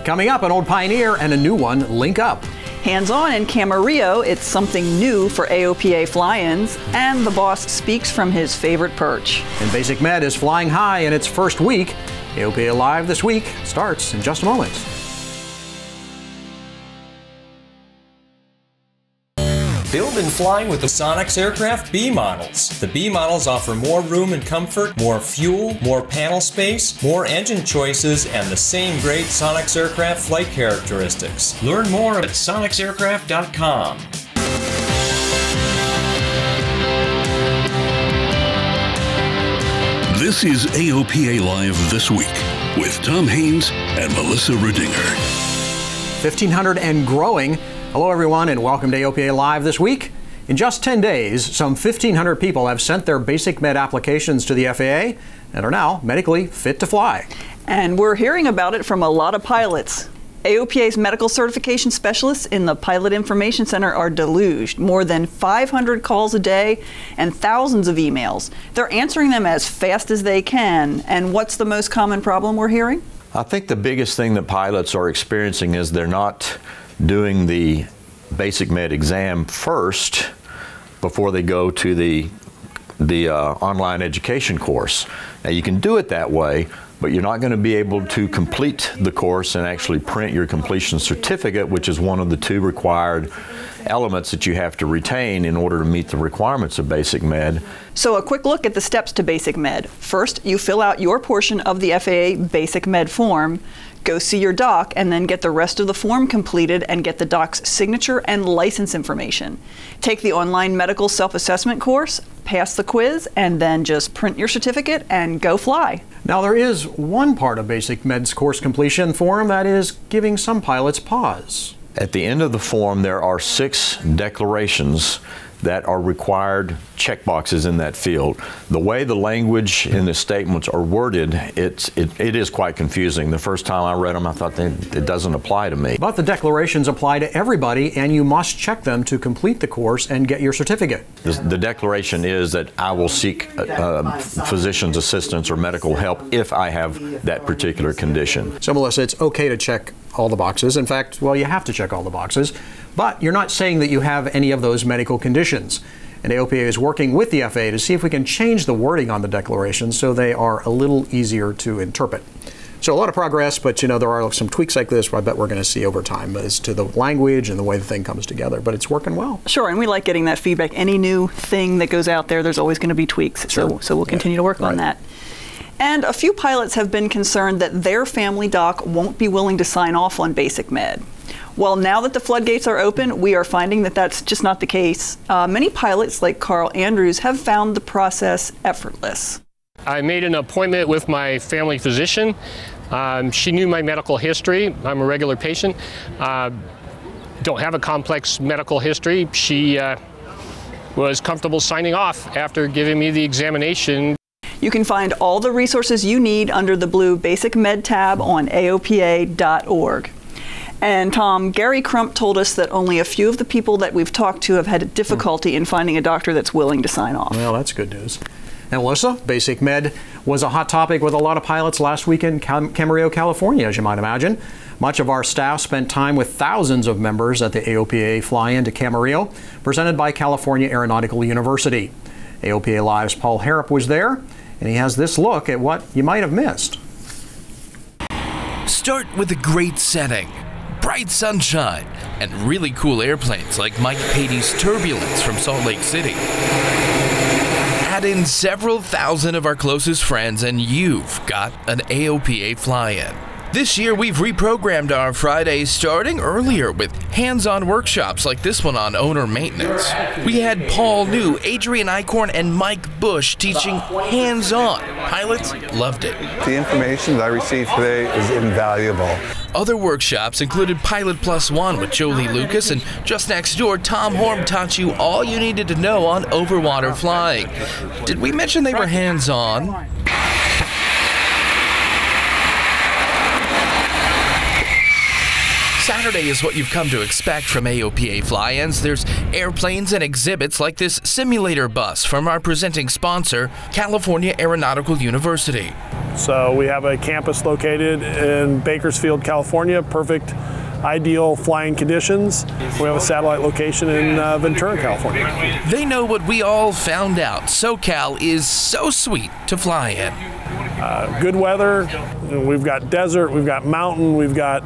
Coming up, an old Pioneer and a new one link up. Hands-on in Camarillo, it's something new for AOPA Fly-Ins, and the boss speaks from his favorite perch. And BasicMed is flying high in its first week. AOPA Live this week starts in just a moment. Build and fly with the Sonex aircraft B models. The B models offer more room and comfort, more fuel, more panel space, more engine choices, and the same great Sonex aircraft flight characteristics. Learn more at sonexaircraft.com. This is AOPA Live This Week with Tom Haynes and Melissa Rudinger. 1,500 and growing. Hello everyone and welcome to AOPA Live This Week. In just 10 days, some 1,500 people have sent their BasicMed applications to the FAA and are now medically fit to fly. And we're hearing about it from a lot of pilots. AOPA's medical certification specialists in the Pilot Information Center are deluged. More than 500 calls a day and thousands of emails. They're answering them as fast as they can. And what's the most common problem we're hearing? I think the biggest thing that pilots are experiencing is they're not doing the BasicMed exam first before they go to the online education course. Now you can do it that way, but you're not going to be able to complete the course and actually print your completion certificate, which is one of the 2 required elements that you have to retain in order to meet the requirements of BasicMed. So a quick look at the steps to BasicMed. First, you fill out your portion of the FAA BasicMed form, go see your doc, and then get the rest of the form completed and get the doc's signature and license information. Take the online medical self-assessment course, pass the quiz, and then just print your certificate and go fly. Now there is one part of BasicMed's course completion form that is giving some pilots pause. At the end of the form, there are 6 declarations that are required checkboxes in that field. The way the language in the statements are worded, it is quite confusing. The first time I read them, I thought it doesn't apply to me. But the declarations apply to everybody, and you must check them to complete the course and get your certificate. The declaration is that I will seek physician's assistance or medical help if I have that particular condition. So Melissa, it's okay to check all the boxes. In fact, well, you have to check all the boxes, but you're not saying that you have any of those medical conditions. And AOPA is working with the FAA to see if we can change the wording on the declarations so they are a little easier to interpret. So a lot of progress, but you know, there are some tweaks like this I bet we're going to see over time as to the language and the way the thing comes together, but it's working well. Sure, and we like getting that feedback. Any new thing that goes out there, there's always going to be tweaks. Sure. So we'll continue to work on that. And a few pilots have been concerned that their family doc won't be willing to sign off on BasicMed. Well, now that the floodgates are open, we are finding that that's just not the case. Many pilots, like Carl Andrews, have found the process effortless. I made an appointment with my family physician. She knew my medical history. I'm a regular patient. Don't have a complex medical history. She was comfortable signing off after giving me the examination. You can find all the resources you need under the blue BasicMed tab on AOPA.org. And Tom, Gary Crump told us that only a few of the people that we've talked to have had difficulty in finding a doctor that's willing to sign off. Well, that's good news. And Melissa, BasicMed was a hot topic with a lot of pilots last week in Camarillo, California, as you might imagine. Much of our staff spent time with thousands of members at the AOPA Fly-In to Camarillo, presented by California Aeronautical University. AOPA Live's Paul Harrop was there, and he has this look at what you might have missed. Start with a great setting, bright sunshine, and really cool airplanes like Mike Patey's Turbulence from Salt Lake City. Add in several thousand of our closest friends and you've got an AOPA Fly-In. This year we've reprogrammed our Fridays starting earlier with hands-on workshops like this one on owner maintenance. We had Paul New, Adrian Eichhorn, and Mike Bush teaching hands-on. Pilots loved it. The information that I received today is invaluable. Other workshops included Pilot Plus One with Jolie Lucas, and just next door, Tom Horn taught you all you needed to know on overwater flying. Did we mention they were hands-on? Saturday is what you've come to expect from AOPA Fly-Ins. There's airplanes and exhibits like this simulator bus from our presenting sponsor, California Aeronautical University. So we have a campus located in Bakersfield, California, perfect, ideal flying conditions. We have a satellite location in Ventura, California. They know what we all found out. SoCal is so sweet to fly in. Good weather, we've got desert, we've got mountain, we've got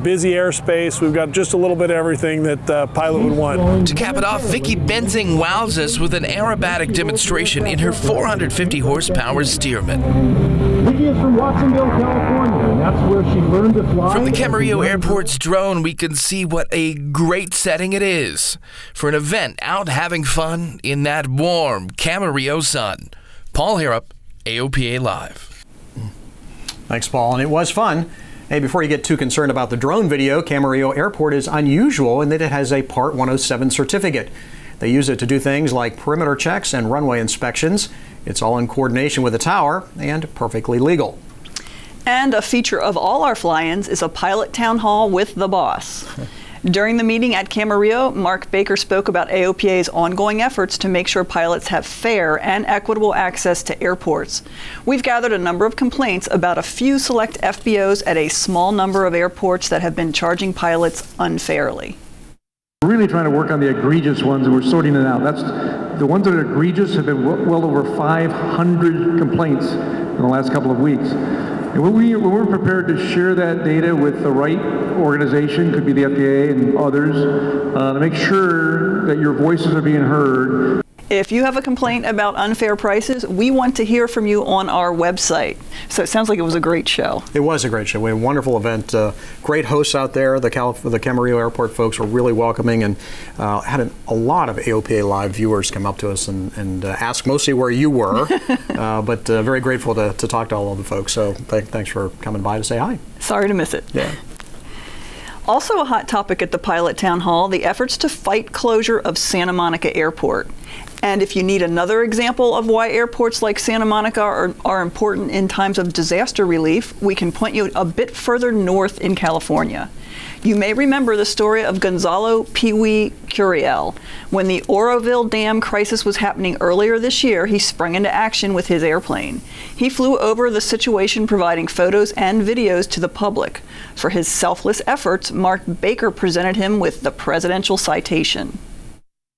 busy airspace. We've got just a little bit of everything that the pilot would want. To cap it off, Vicki Benzing wows us with an aerobatic demonstration in her 450 horsepower Stearman. Vicki is from Watsonville, California, and that's where she learned to fly. From the Camarillo Airport's drone, we can see what a great setting it is for an event out having fun in that warm Camarillo sun. Paul Harrop, AOPA Live. Thanks, Paul, and it was fun. Hey, before you get too concerned about the drone video, Camarillo Airport is unusual in that it has a Part 107 certificate. They use it to do things like perimeter checks and runway inspections. It's all in coordination with the tower and perfectly legal. And a feature of all our fly-ins is a pilot town hall with the boss. During the meeting at Camarillo, Mark Baker spoke about AOPA's ongoing efforts to make sure pilots have fair and equitable access to airports. We've gathered a number of complaints about a few select FBOs at a small number of airports that have been charging pilots unfairly. We're really trying to work on the egregious ones, and we're sorting it out. That's the ones that are egregious have been well over 500 complaints in the last couple of weeks. And when we're prepared to share that data with the right organization, could be the FAA and others, to make sure that your voices are being heard. If you have a complaint about unfair prices, we want to hear from you on our website. So it sounds like it was a great show. It was a great show. We had a wonderful event. Great hosts out there. The Camarillo Airport folks were really welcoming, and had a lot of AOPA Live viewers come up to us and ask mostly where you were. But very grateful to talk to all of the folks. So thanks for coming by to say hi. Sorry to miss it. Yeah. Also a hot topic at the Pilot Town Hall, the efforts to fight closure of Santa Monica Airport. And if you need another example of why airports like Santa Monica are important in times of disaster relief, we can point you a bit further north in California. You may remember the story of Gonzalo Pee Wee Curiel. When the Oroville Dam crisis was happening earlier this year, he sprung into action with his airplane. He flew over the situation, providing photos and videos to the public. For his selfless efforts, Mark Baker presented him with the Presidential Citation.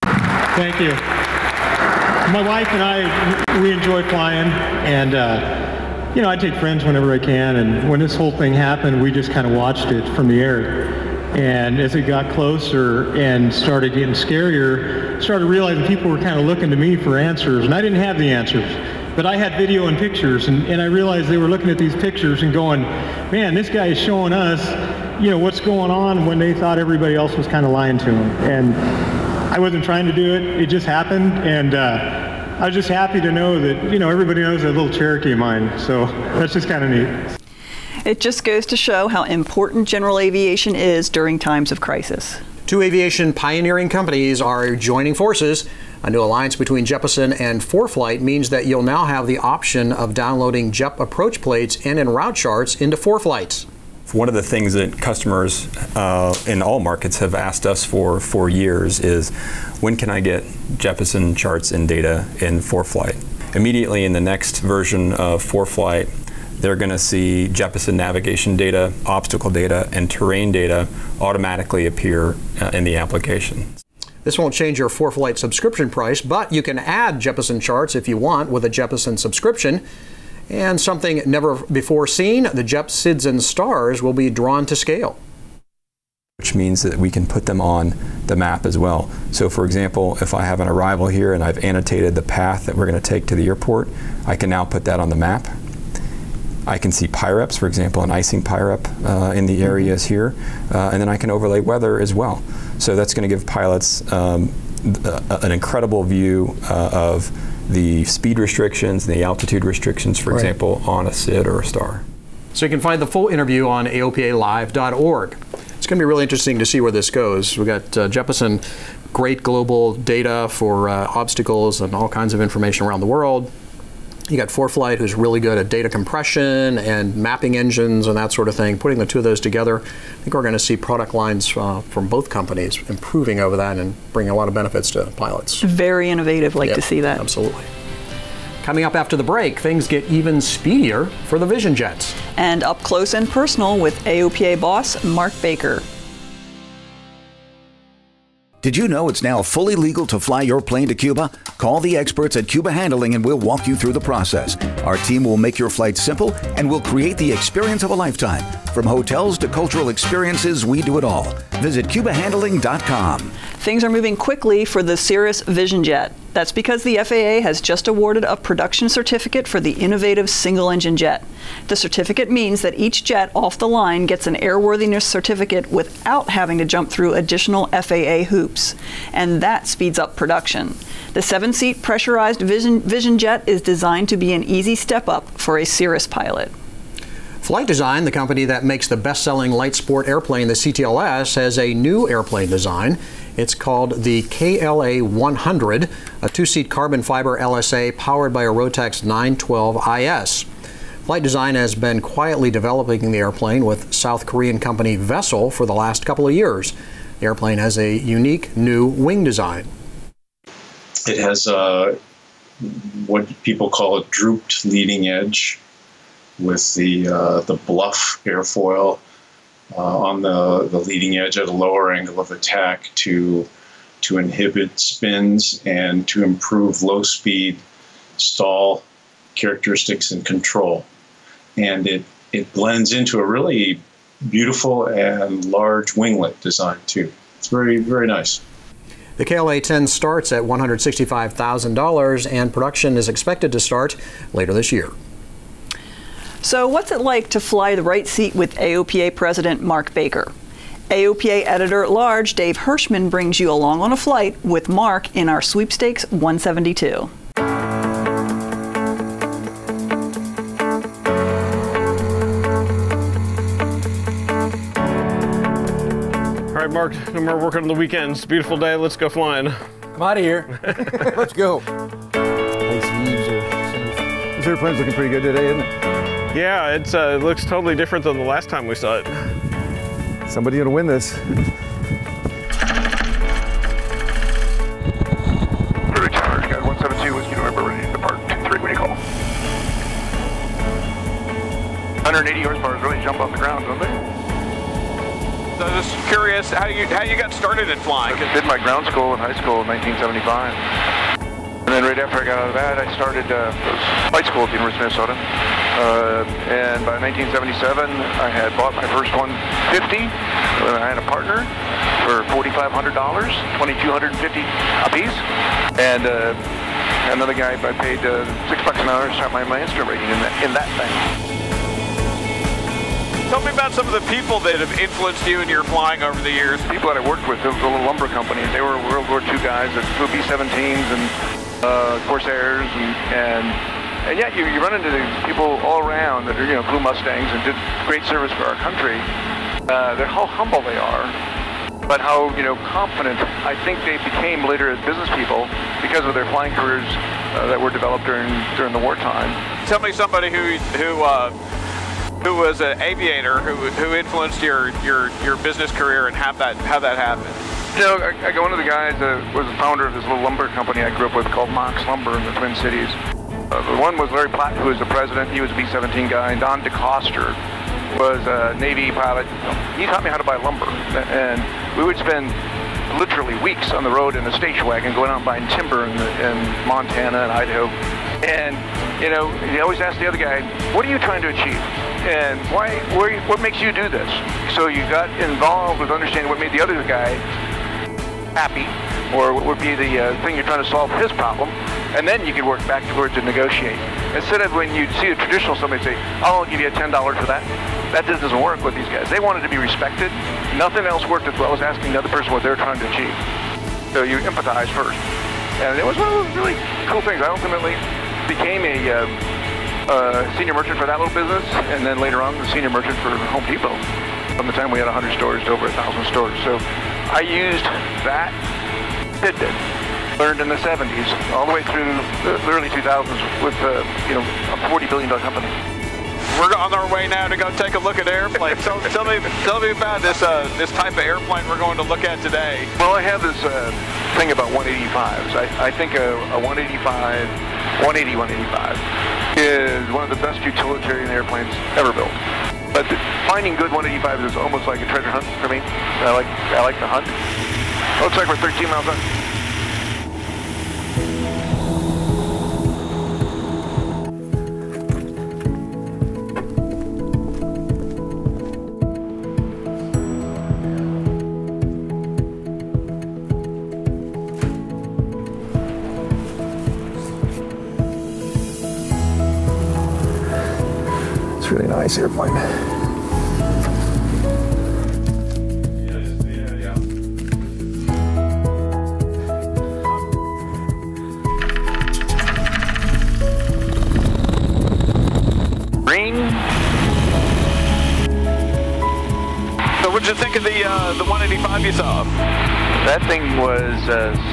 Thank you. My wife and I, we enjoy flying, and you know, I take friends whenever I can, and when this whole thing happened, we just kind of watched it from the air. And as it got closer and started getting scarier, started realizing people were kind of looking to me for answers, and I didn't have the answers. But I had video and pictures, and I realized they were looking at these pictures and going, man, this guy is showing us, you know, what's going on, when they thought everybody else was kind of lying to them. And I wasn't trying to do it, it just happened, and I was just happy to know that, you know, everybody knows that little Cherokee of mine, so that's just kind of neat. It just goes to show how important general aviation is during times of crisis. Two aviation pioneering companies are joining forces. A new alliance between Jefferson and Forflight means that you'll now have the option of downloading JEP approach plates and en route charts into Forflights. One of the things that customers in all markets have asked us for years is, when can I get Jefferson charts and data in Forflight? Immediately in the next version of Forflight, they're going to see Jefferson navigation data, obstacle data, and terrain data automatically appear in the application. This won't change your Forflight subscription price, but you can add Jefferson charts if you want with a Jefferson subscription. And something never before seen, the JEP SIDS and stars will be drawn to scale. Which means that we can put them on the map as well. So for example, if I have an arrival here and I've annotated the path that we're going to take to the airport, I can now put that on the map. I can see PIREPs, for example, an icing PIREP in the areas here, and then I can overlay weather as well. So that's going to give pilots an incredible view of the speed restrictions and the altitude restrictions, for example, on a SID or a star. So you can find the full interview on AOPALive.org. It's going to be really interesting to see where this goes. We've got Jefferson, great global data for obstacles and all kinds of information around the world. You got Forflight, who's really good at data compression and mapping engines and that sort of thing. Putting the two of those together, I think we're going to see product lines from both companies improving over that and bringing a lot of benefits to pilots. Very innovative. Like to see that. Absolutely. Coming up after the break, things get even speedier for the Vision Jets. And up close and personal with AOPA boss Mark Baker. Did you know it's now fully legal to fly your plane to Cuba? Call the experts at Cuba Handling and we'll walk you through the process. Our team will make your flight simple and will create the experience of a lifetime. From hotels to cultural experiences, we do it all. Visit CubaHandling.com. Things are moving quickly for the Cirrus Vision Jet. That's because the FAA has just awarded a production certificate for the innovative single-engine jet. The certificate means that each jet off the line gets an airworthiness certificate without having to jump through additional FAA hoops. And that speeds up production. The 7-seat pressurized Vision Jet is designed to be an easy step up for a Cirrus pilot. Flight Design, the company that makes the best-selling light sport airplane, the CTLS, has a new airplane design. It's called the KLA 100, a 2-seat carbon fiber LSA powered by a Rotax 912 IS. Flight Design has been quietly developing the airplane with South Korean company Vessel for the last couple of years. The airplane has a unique new wing design. It has what people call a drooped leading edge, with the bluff airfoil on the leading edge at a lower angle of attack to inhibit spins and to improve low speed stall characteristics and control. And it blends into a really beautiful and large winglet design too. It's very, very nice. The KLA-10 starts at $165,000 and production is expected to start later this year. So what's it like to fly the right seat with AOPA President Mark Baker? AOPA Editor-at-Large Dave Hirschman brings you along on a flight with Mark in our Sweepstakes 172. All right, Mark, no more working on the weekends. Beautiful day, let's go flying. I'm out of here. Let's go. This airplane's looking pretty good today, isn't it? Yeah, it looks totally different than the last time we saw it. Somebody's gonna win this. Early Tower, got 172, Whiskey November, ready to depart. 2-3, what do you call? 180 horsepower really jump off the ground, don't they? So I was just curious how you got started in flying. I did my ground school in high school in 1975. And then right after I got out of that, I started flight school at the University of Minnesota. And by 1977, I had bought my first 150. I had a partner for $4,500, $2,250 a piece. And another guy I paid $6 an hour to start my instrument rating in that thing. Tell me about some of the people that have influenced you in your flying over the years. People that I worked with, the little lumber companies, they were World War II guys that flew B-17s and Corsairs and yeah, you run into these people all around that are, flew Mustangs and did great service for our country. They're how humble they are, but how, confident I think they became later as business people because of their flying careers that were developed during the wartime. Tell me somebody who was an aviator who influenced your business career and how that happened. I go into the guys that was the founder of this little lumber company I grew up with called Mox Lumber in the Twin Cities. The one was Larry Platt, who was the president. He was a B-17 guy. And Don DeCoster was a Navy pilot. He taught me how to buy lumber. And we would spend literally weeks on the road in a station wagon going out and buying timber in Montana and Idaho. And, he always asked the other guy, what are you trying to achieve? And what makes you do this? So you got involved with understanding what made the other guy happy, or what would be the thing you're trying to solve his problem, and then you could work back towards and negotiate. Instead of when you see a traditional somebody say, I'll give you $10 for that. That just doesn't work with these guys. They wanted to be respected. Nothing else worked as well as asking the other person what they're trying to achieve. So you empathize first. And it was one of those really cool things. I ultimately became a senior merchant for that little business, and then later on the senior merchant for Home Depot from the time we had 100 stores to over 1,000 stores. So I used that tidbit learned in the 70s, all the way through the early 2000s with a $40 billion company. We're on our way now to go take a look at airplanes. So tell me about this type of airplane we're going to look at today. Well, I have this thing about 185s. I think a 185 is one of the best utilitarian airplanes ever built. But finding good 185s is almost like a treasure hunt for me. I like the hunt. Looks like we're 13 miles out. It's a really nice airplane. So what did you think of the 185 you saw? That thing was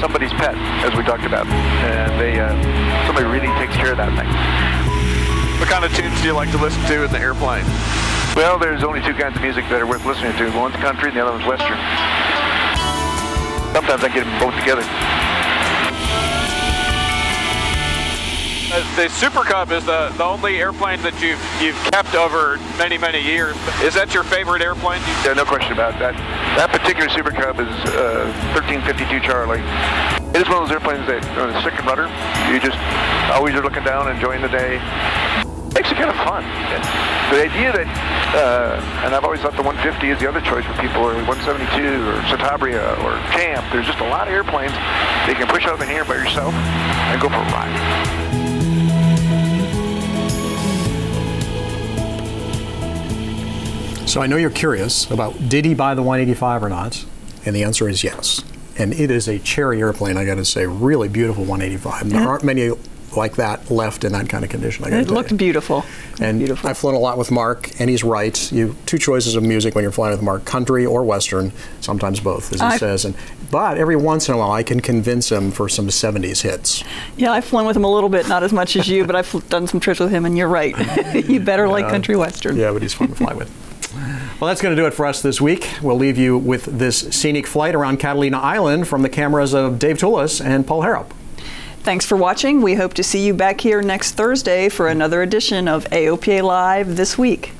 somebody's pet, as we talked about, and somebody really takes care of that thing. What kind of tunes do you like to listen to in the airplane? Well, there's only two kinds of music that are worth listening to. One's country and the other one's western. Sometimes I get them both together. The Super Cub is the only airplane that you've kept over many years. Is that your favorite airplane? Yeah, no question about that. That particular Super Cub is 1352 Charlie. It is one of those airplanes that on a stick and rudder, you just always are looking down, enjoying the day. Makes it kind of fun. The idea that, and I've always thought the 150 is the other choice for people, or 172, or Citabria, or Camp. There's just a lot of airplanes that you can push out in here by yourself and go for a ride. So I know you're curious about, did he buy the 185 or not? And the answer is yes. And it is a cherry airplane, I got to say, really beautiful 185. There aren't many like that left in that kind of condition. It looked beautiful. And beautiful. I've flown a lot with Mark, and he's right. You have two choices of music when you're flying with Mark: country or western. Sometimes both, as he says. But every once in a while, I can convince him for some 70s hits. Yeah, I've flown with him a little bit, not as much as you, but I've done some trips with him, and you're right. You better like country western. Yeah, but he's fun to fly with. Well, that's going to do it for us this week. We'll leave you with this scenic flight around Catalina Island from the cameras of Dave Toulis and Paul Harrop. Thanks for watching. We hope to see you back here next Thursday for another edition of AOPA Live This Week.